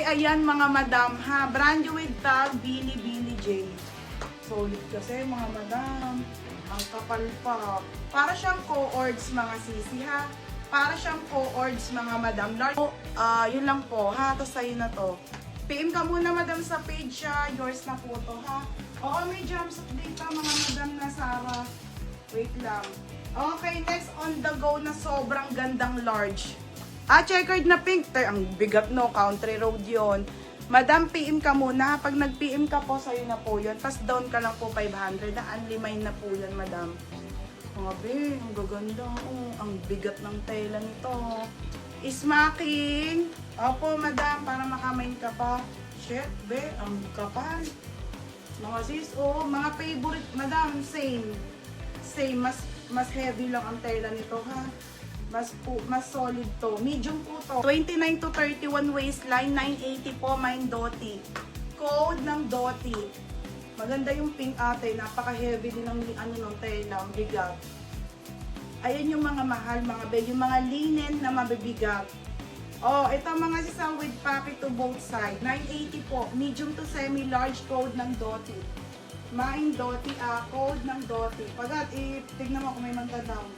ayan mga madam ha. Brand new with tag, Billy J. Solid kasi mga madam. Ang kapal pa. Para siyang co-ords mga sisi ha. Para siyang co-ords mga madam. Yun lang po ha. Tapos sa'yo na to. PM ka muna madam sa page siya. Yours na po to ha. Oo, may jumpsuit dito mga madam na Sarah. Wait lang. Okay, next on the go na sobrang gandang large. Checkered na pink. Ang bigat no, country road yon. Madam, PM ka muna. Pag nag-PM ka po, sa'yo na po yun. Tapos down ka lang po 500. Na-unlimine na po yan, madam. Grabe, ang gaganda. Oh, ang bigat ng tela nito. Smacking. Opo, madam, para makamain ka pa. Shit, be, ang kapal. Mga sis, mga favorite, madam, same. Same, mas heavy lang ang tela nito, ha. Mas solid to. Medium po to. 29 to 31 waistline, 980 po, mine Doti. Code ng Doti. Maganda yung pink ate, napaka-heavy din ng ng tela, ang bigat. Ayan yung mga mahal, mga bed, yung mga linen na mabibigat. Ito mga sisang with pocket to both side. 980 po, medium to semi-large, code ng Doti. Mine Doti, code ng Doti. Pagkat, tignan mo kung may magka-down.